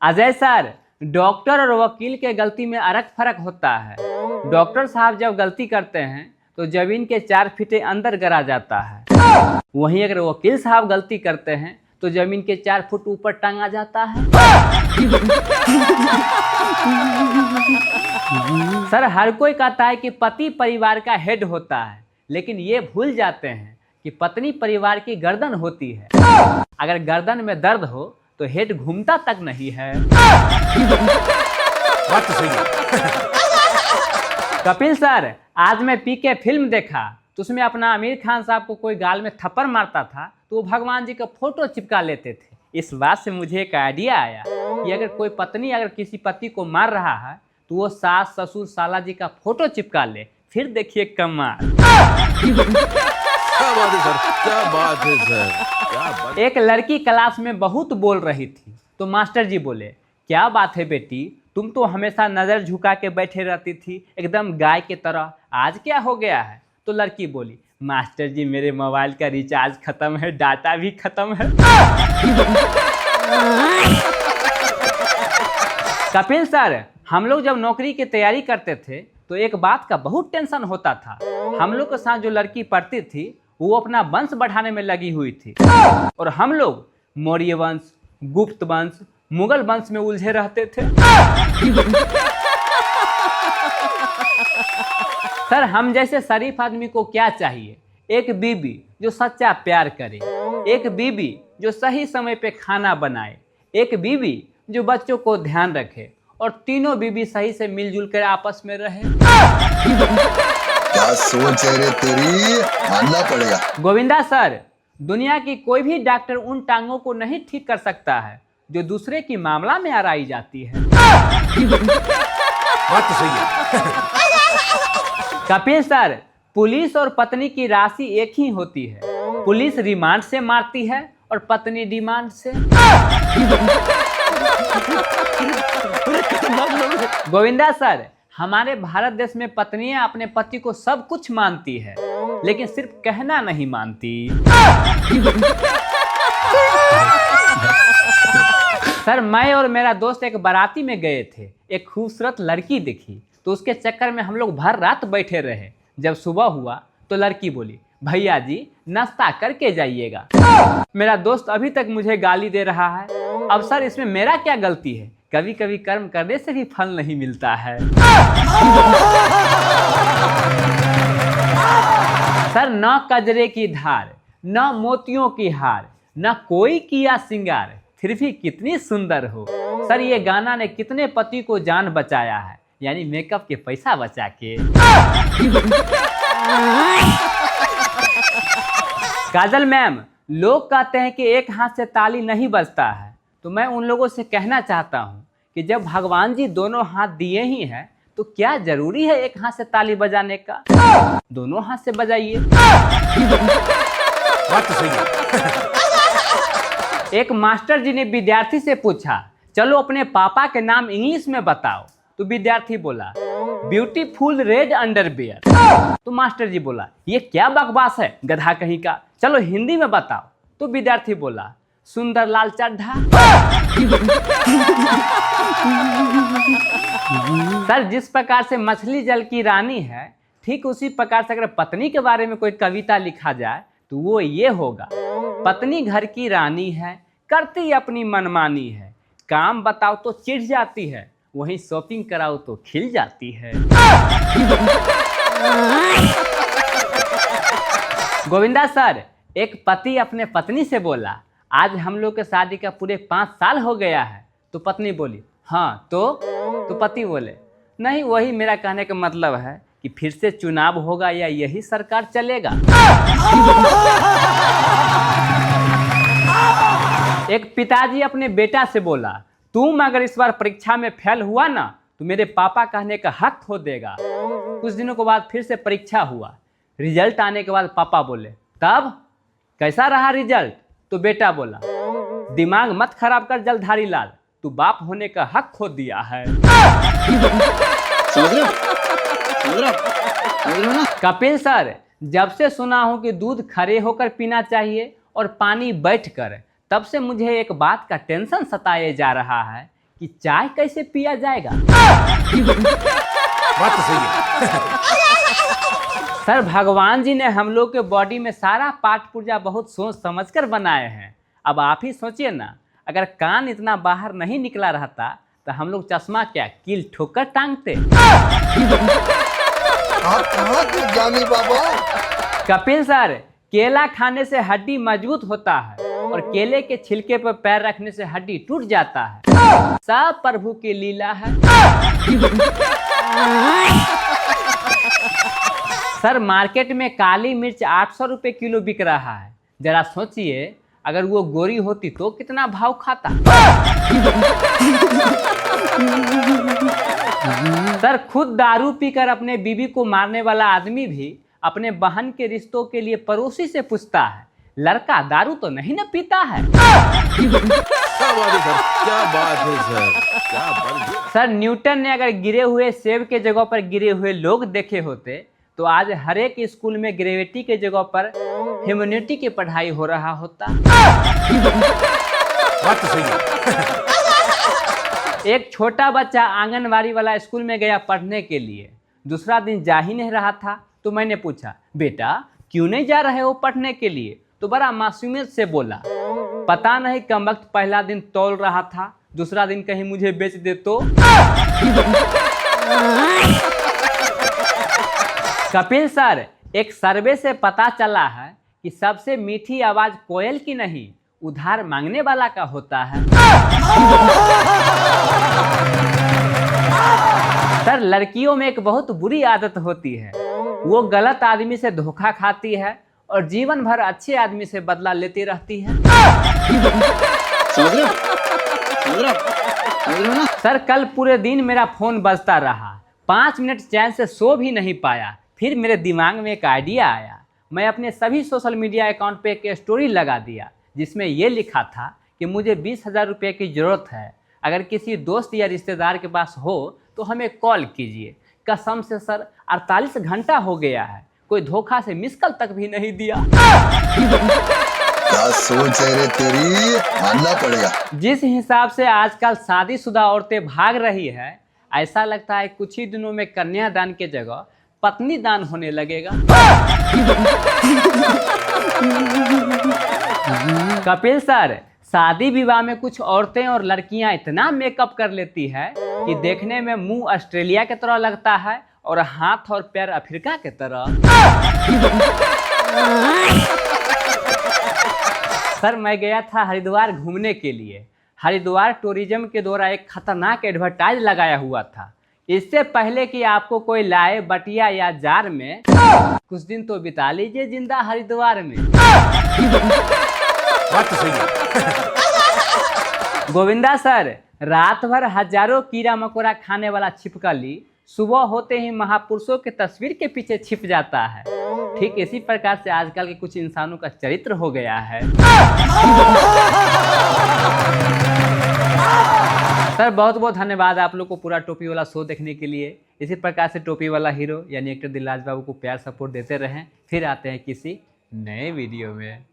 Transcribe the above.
Ajay sir, doctor और वकील के गलती में अरक फर्क होता है। डॉक्टर साहब जब गलती करते हैं तो जमीन के 4 फीटे अंदर गिरा जाता है, वहीं अगर वकील साहब गलती करते हैं तो जमीन के 4 फुट ऊपर टांगा जाता है। सर, हर कोई कहता है कि पति परिवार का हेड होता है, लेकिन ये भूल जाते हैं कि पत्नी परिवार की गर्दन होती है। अगर गर्दन में दर्द हो तो हेड घूमता तक नहीं है। बात तो सही है। कपिल सर, आज मैं पीके फिल्म देखा तो उसमें अपना आमिर खान साहब को कोई गाल में थप्पड़ मारता था तो वो भगवान जी का फोटो चिपका लेते थे। इस बात से मुझे एक आइडिया आया कि अगर कोई पत्नी अगर किसी पति को मार रहा है तो वो सास ससुर साला जी का फोटो चिपका ले, फिर देखिए कमाल। क्या बात है सर, क्या बात है सर, क्या बात। एक लड़की क्लास में बहुत बोल रही थी तो मास्टर जी बोले, क्या बात है बेटी, तुम तो हमेशा नज़र झुका के बैठे रहती थी एकदम गाय की तरह, आज क्या हो गया है? तो लड़की बोली, मास्टर जी मेरे मोबाइल का रिचार्ज खत्म है, डाटा भी खत्म है। कपिल सर, हम लोग जब नौकरी की तैयारी करते थे तो एक बात का बहुत टेंशन होता था। हम लोग के साथ जो लड़की पढ़ती थी वो अपना वंश बढ़ाने में लगी हुई थी और हम लोग मौर्य वंश, गुप्त वंश, मुगल वंश में उलझे रहते थे। सर, हम जैसे शरीफ आदमी को क्या चाहिए? एक बीबी जो सच्चा प्यार करे, एक बीबी जो सही समय पे खाना बनाए, एक बीबी जो बच्चों को ध्यान रखे और तीनों बीबी सही से मिलजुल कर आपस में रहे। क्या सोच है रे तेरी, मानना पड़ेगा। गोविंदा सर, दुनिया की कोई भी डॉक्टर उन टांगों को नहीं ठीक कर सकता है जो दूसरे की मामला में आराई जाती है। बात तो सही है। कपिल सर, पुलिस और पत्नी की राशि एक ही होती है। पुलिस रिमांड से मारती है और पत्नी डिमांड से। गोविंदा सर, हमारे भारत देश में पत्नियां अपने पति को सब कुछ मानती है, लेकिन सिर्फ कहना नहीं मानती। सर, मैं और मेरा दोस्त एक बाराती में गए थे, एक खूबसूरत लड़की दिखी तो उसके चक्कर में हम लोग भर रात बैठे रहे। जब सुबह हुआ तो लड़की बोली, भैया जी नाश्ता करके जाइएगा। मेरा दोस्त अभी तक मुझे गाली दे रहा है। अब सर, इसमें मेरा क्या गलती है? कभी कभी कर्म करने से भी फल नहीं मिलता है। सर, न कजरे की धार, न मोतियों की हार, न कोई किया सिंगार, फिर भी कितनी सुंदर हो। सर, ये गाना ने कितने पति को जान बचाया है, यानी मेकअप के पैसा बचा के। काजल मैम, लोग कहते हैं कि एक हाथ से ताली नहीं बजता है, तो मैं उन लोगों से कहना चाहता हूँ कि जब भगवान जी दोनों हाथ दिए ही हैं तो क्या जरूरी है एक हाथ से ताली बजाने का? दोनों हाथ से बजाइए। बात तो सही है। एक मास्टर जी ने विद्यार्थी से पूछा, चलो अपने पापा के नाम इंग्लिश में बताओ। तो विद्यार्थी बोला, ब्यूटीफुल रेड अंडरवियर। तो मास्टर जी बोला, ये क्या बकवास है गधा कहीं का, चलो हिंदी में बताओ। तो विद्यार्थी बोला, सुंदर लाल चड्ढा। सर, जिस प्रकार से मछली जल की रानी है, ठीक उसी प्रकार से अगर पत्नी के बारे में कोई कविता लिखा जाए तो वो ये होगा, पत्नी घर की रानी है, करती अपनी मनमानी है, काम बताओ तो चिढ़ जाती है, वहीं शॉपिंग कराओ तो खिल जाती है। गोविंदा सर, एक पति अपने पत्नी से बोला, आज हम लोग के शादी का पूरे 5 साल हो गया है। तो पत्नी बोली, हाँ तो पति बोले, नहीं, वही मेरा कहने का मतलब है कि फिर से चुनाव होगा या यही सरकार चलेगा। एक पिताजी अपने बेटा से बोला, तुम अगर इस बार परीक्षा में फेल हुआ ना तो मेरे पापा कहने का हक खो देगा। कुछ दिनों के बाद फिर से परीक्षा हुआ। रिजल्ट आने के बाद पापा बोले, तब कैसा रहा रिजल्ट? तो बेटा बोला, दिमाग मत खराब कर जलधारी लाल, तू बाप होने का हक खो दिया है। कपिल सर, जब से सुना हूं कि दूध खड़े होकर पीना चाहिए और पानी बैठकर, तब से मुझे एक बात का टेंशन सताए जा रहा है कि चाय कैसे पिया जाएगा। बात तो सही है। सर भगवान जी ने हम लोग के बॉडी में सारा पार्ट पुर्जा बहुत सोच समझकर बनाए हैं। अब आप ही सोचिए ना, अगर कान इतना बाहर नहीं निकला रहता तो हम लोग चश्मा क्या कील ठोकर टांगते। आप कहाँ थे जानी बाबा? कपिल सर, केला खाने से हड्डी मजबूत होता है और केले के छिलके पर पैर रखने से हड्डी टूट जाता है। सब प्रभु की लीला है। सर मार्केट में काली मिर्च 800 रुपये किलो बिक रहा है। जरा सोचिए अगर वो गोरी होती तो कितना भाव खाता। सर खुद दारू पीकर अपने बीवी को मारने वाला आदमी भी अपने बहन के रिश्तों के लिए पड़ोसी से पूछता है, लड़का दारू तो नहीं न पीता है। क्या बात है सर, क्या बात है सर, क्या बात है। सर न्यूटन ने अगर गिरे हुए सेब के जगह पर गिरे हुए लोग देखे होते तो आज हर एक स्कूल में ग्रेविटी के जगह पर ह्यूमैनिटी की पढ़ाई हो रहा होता। बात तो सही है। एक छोटा बच्चा आंगनवाड़ी वाला स्कूल में गया पढ़ने के लिए। दूसरा दिन जा ही नहीं रहा था तो मैंने पूछा, बेटा क्यों नहीं जा रहे हो पढ़ने के लिए? तो बड़ा मासूमियत से बोला, पता नहीं कमबख्त पहला दिन तौल रहा था, दूसरा दिन कहीं मुझे बेच दे तो। कपिल सर, एक सर्वे से पता चला है कि सबसे मीठी आवाज कोयल की नहीं, उधार मांगने वाला का होता है। सर लड़कियों में एक बहुत बुरी आदत होती है, वो गलत आदमी से धोखा खाती है और जीवन भर अच्छे आदमी से बदला लेती रहती है। समझ रहे हो? समझ रहे हो ना? सर कल पूरे दिन मेरा फोन बजता रहा, 5 मिनट चैन से सो भी नहीं पाया। फिर मेरे दिमाग में एक आइडिया आया, मैं अपने सभी सोशल मीडिया अकाउंट पे एक स्टोरी लगा दिया जिसमें ये लिखा था कि मुझे 20,000 रुपये की ज़रूरत है, अगर किसी दोस्त या रिश्तेदार के पास हो तो हमें कॉल कीजिए। कसम से सर 48 घंटा हो गया है, कोई धोखा से मिस कॉल तक भी नहीं दिया। क्या सोच है रे तेरी, मानना पड़ेगा। जिस हिसाब से आजकल शादीशुदा औरतें भाग रही है, ऐसा लगता है कुछ ही दिनों में कन्यादान के जगह पत्नी दान होने लगेगा। कपिल सर, शादी विवाह में कुछ औरतें और लड़कियां इतना मेकअप कर लेती है कि देखने में मुंह ऑस्ट्रेलिया की तरह लगता है और हाथ और पैर अफ्रीका की तरह। सर मैं गया था हरिद्वार घूमने के लिए। हरिद्वार टूरिज्म के द्वारा एक खतरनाक एडवर्टाइज लगाया हुआ था, इससे पहले कि आपको कोई लाए बटिया या जार में, कुछ दिन तो बिता लीजिए जिंदा हरिद्वार में। बात तो सही है। गोविंदा सर, रात भर हजारों कीड़ा मकोड़ा खाने वाला छिपकली सुबह होते ही महापुरुषों के तस्वीर के पीछे छिप जाता है। ठीक इसी प्रकार से आजकल के कुछ इंसानों का चरित्र हो गया है। सर बहुत बहुत धन्यवाद आप लोग को पूरा टोपी वाला शो देखने के लिए। इसी प्रकार से टोपी वाला हीरो यानी एक्टर दिलराज बाबू को प्यार सपोर्ट देते रहें। फिर आते हैं किसी नए वीडियो में।